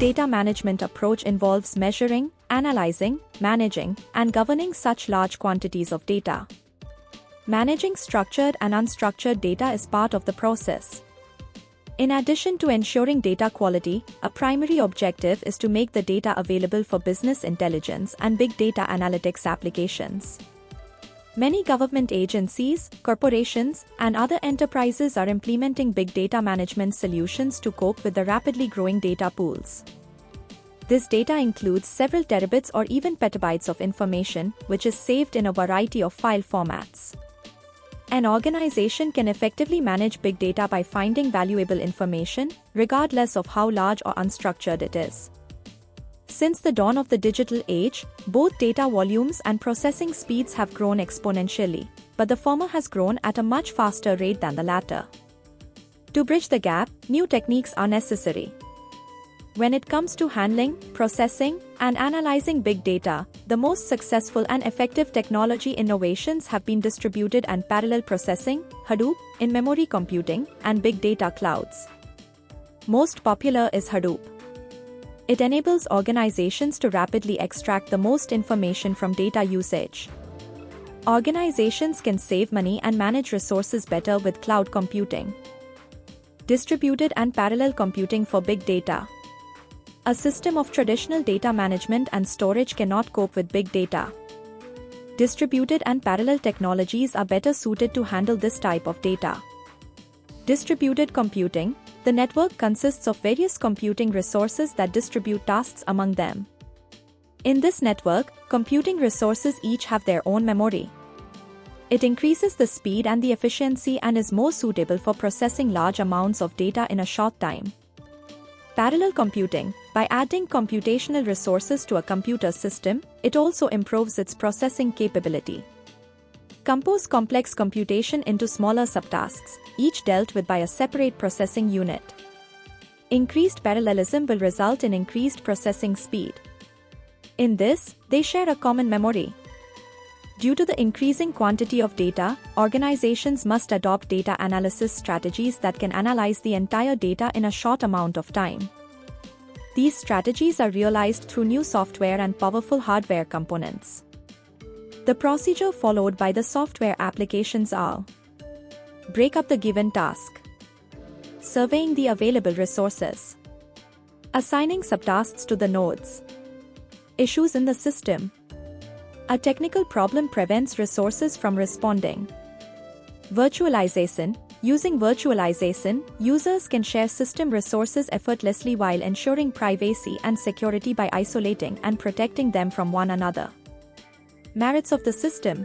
data management approach involves measuring, analyzing, managing, and governing such large quantities of data. Managing structured and unstructured data is part of the process. In addition to ensuring data quality, a primary objective is to make the data available for business intelligence and big data analytics applications. Many government agencies, corporations, and other enterprises are implementing big data management solutions to cope with the rapidly growing data pools. This data includes several terabits or even petabytes of information, which is saved in a variety of file formats. An organization can effectively manage big data by finding valuable information, regardless of how large or unstructured it is. Since the dawn of the digital age, both data volumes and processing speeds have grown exponentially, but the former has grown at a much faster rate than the latter. To bridge the gap, new techniques are necessary. When it comes to handling, processing, and analyzing big data, the most successful and effective technology innovations have been distributed and parallel processing, Hadoop, in-memory computing, and big data clouds. Most popular is Hadoop. It enables organizations to rapidly extract the most information from data usage. Organizations can save money and manage resources better with cloud computing. Distributed and parallel computing for big data. A system of traditional data management and storage cannot cope with big data. Distributed and parallel technologies are better suited to handle this type of data. Distributed computing. The network consists of various computing resources that distribute tasks among them. In this network, computing resources each have their own memory. It increases the speed and the efficiency and is more suitable for processing large amounts of data in a short time. Parallel computing. By adding computational resources to a computer system, it also improves its processing capability. Compose complex computation into smaller subtasks, each dealt with by a separate processing unit. Increased parallelism will result in increased processing speed. In this, they share a common memory. Due to the increasing quantity of data, organizations must adopt data analysis strategies that can analyze the entire data in a short amount of time. These strategies are realized through new software and powerful hardware components. The procedure followed by the software applications are: break up the given task, surveying the available resources, assigning subtasks to the nodes, issues in the system. A technical problem prevents resources from responding. Virtualization. Using virtualization, users can share system resources effortlessly while ensuring privacy and security by isolating and protecting them from one another. Merits of the system.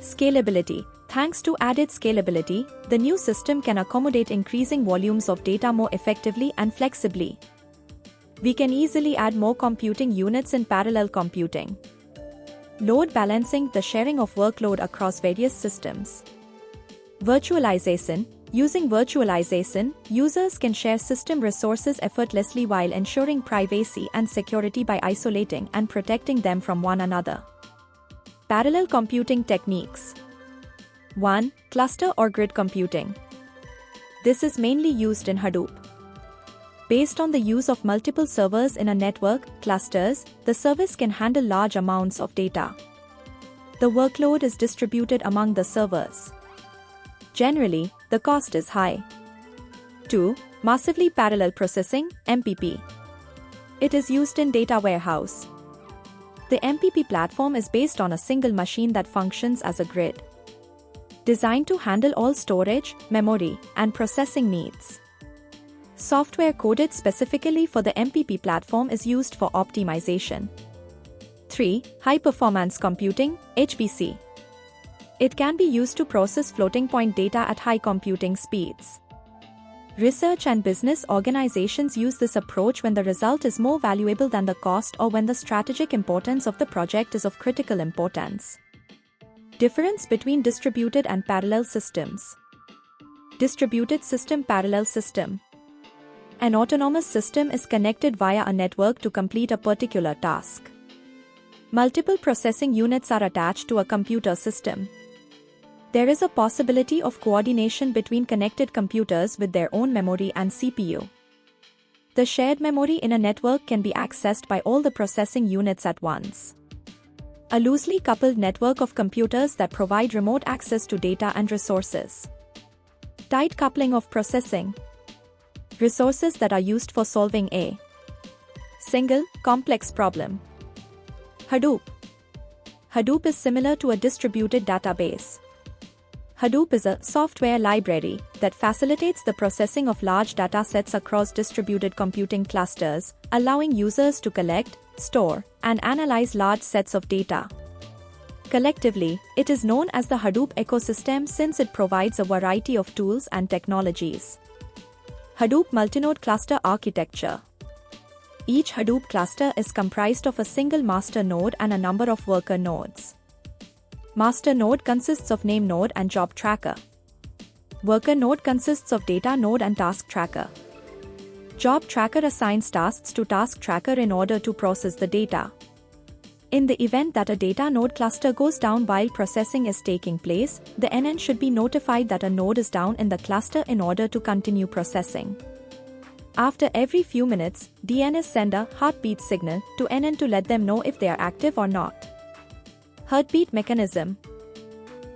Scalability. Thanks to added scalability, the new system can accommodate increasing volumes of data more effectively and flexibly. We can easily add more computing units in parallel computing. Load balancing. The sharing of workload across various systems. Virtualization. Using virtualization, users can share system resources effortlessly while ensuring privacy and security by isolating and protecting them from one another. Parallel computing techniques. 1. Cluster or grid computing. This is mainly used in Hadoop. Based on the use of multiple servers in a network, clusters, the service can handle large amounts of data. The workload is distributed among the servers. Generally, the cost is high. 2. Massively Parallel Processing, MPP. It is used in data warehouse. The MPP platform is based on a single machine that functions as a grid. Designed to handle all storage, memory, and processing needs. Software coded specifically for the MPP platform is used for optimization. 3. High Performance Computing, HPC. It can be used to process floating-point data at high computing speeds. Research and business organizations use this approach when the result is more valuable than the cost or when the strategic importance of the project is of critical importance. Difference between distributed and parallel systems. Distributed system, parallel system. An autonomous system is connected via a network to complete a particular task. Multiple processing units are attached to a computer system. There is a possibility of coordination between connected computers with their own memory and CPU. The shared memory in a network can be accessed by all the processing units at once. A loosely coupled network of computers that provide remote access to data and resources. Tight coupling of processing resources that are used for solving a single, complex problem. Hadoop. Hadoop is similar to a distributed database. Hadoop is a software library that facilitates the processing of large datasets across distributed computing clusters, allowing users to collect, store, and analyze large sets of data. Collectively, it is known as the Hadoop ecosystem since it provides a variety of tools and technologies. Hadoop multinode cluster architecture. Each Hadoop cluster is comprised of a single master node and a number of worker nodes. Master node consists of name node and job tracker. Worker node consists of data node and task tracker. Job tracker assigns tasks to task tracker in order to process the data. In the event that a data node cluster goes down while processing is taking place, the NN should be notified that a node is down in the cluster in order to continue processing. After every few minutes, DNS send a heartbeat signal to NN to let them know if they are active or not. Heartbeat mechanism.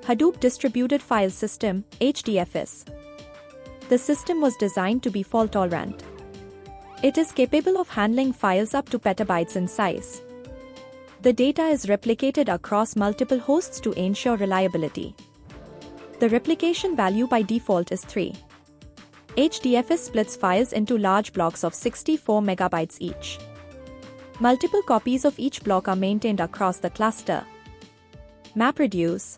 Hadoop Distributed File System, HDFS. The system was designed to be fault-tolerant. It is capable of handling files up to petabytes in size. The data is replicated across multiple hosts to ensure reliability. The replication value by default is 3. HDFS splits files into large blocks of 64 megabytes each. Multiple copies of each block are maintained across the cluster. MapReduce.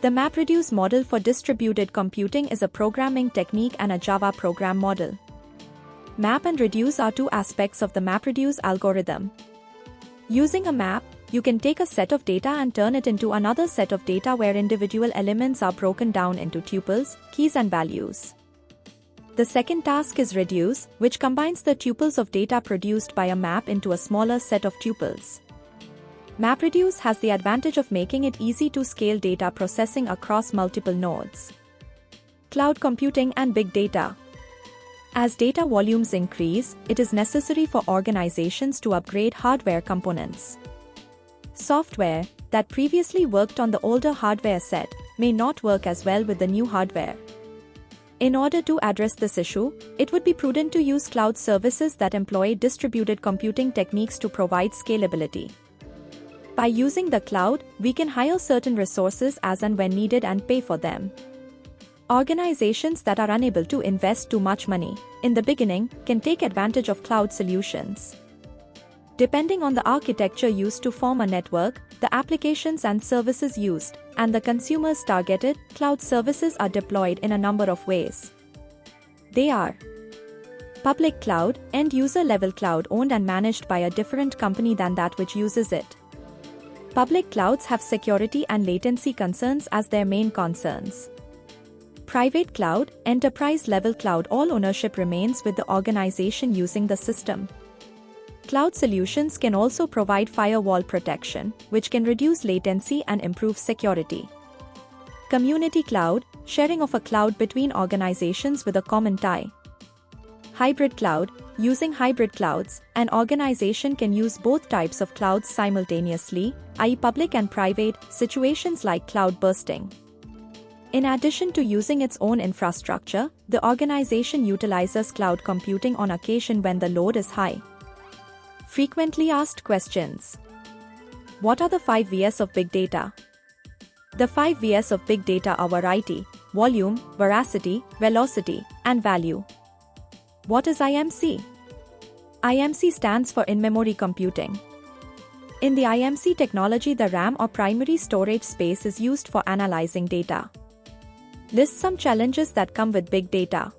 The MapReduce model for distributed computing is a programming technique and a Java program model. Map and reduce are two aspects of the MapReduce algorithm. Using a map, you can take a set of data and turn it into another set of data where individual elements are broken down into tuples, keys and values. The second task is reduce, which combines the tuples of data produced by a map into a smaller set of tuples. MapReduce has the advantage of making it easy to scale data processing across multiple nodes. Cloud computing and big data. As data volumes increase, it is necessary for organizations to upgrade hardware components. Software that previously worked on the older hardware set may not work as well with the new hardware. In order to address this issue, it would be prudent to use cloud services that employ distributed computing techniques to provide scalability. By using the cloud, we can hire certain resources as and when needed and pay for them. Organizations that are unable to invest too much money in the beginning can take advantage of cloud solutions. Depending on the architecture used to form a network, the applications and services used, and the consumers targeted, cloud services are deployed in a number of ways. They are public cloud, end-user level cloud owned and managed by a different company than that which uses it. Public clouds have security and latency concerns as their main concerns. Private cloud, enterprise-level cloud, all ownership remains with the organization using the system. Cloud solutions can also provide firewall protection, which can reduce latency and improve security. Community cloud, sharing of a cloud between organizations with a common tie. Hybrid cloud, using hybrid clouds, an organization can use both types of clouds simultaneously, i.e. public and private, situations like cloud bursting. In addition to using its own infrastructure, the organization utilizes cloud computing on occasion when the load is high. Frequently asked questions. What are the 5 V's of big data? The 5 V's of big data are variety, volume, veracity, velocity, and value. What is IMC? IMC stands for in-memory computing. In the IMC technology, the RAM or primary storage space is used for analyzing data. List some challenges that come with big data.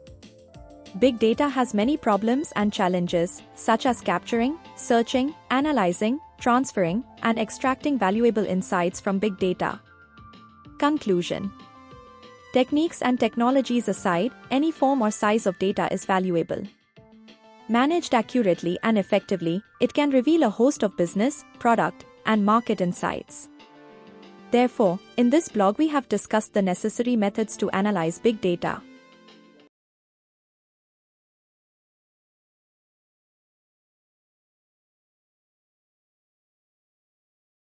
Big data has many problems and challenges, such as capturing, searching, analyzing, transferring, and extracting valuable insights from big data. Conclusion. Techniques and technologies aside, any form or size of data is valuable. Managed accurately and effectively, it can reveal a host of business, product, and market insights. Therefore, in this blog we have discussed the necessary methods to analyze big data.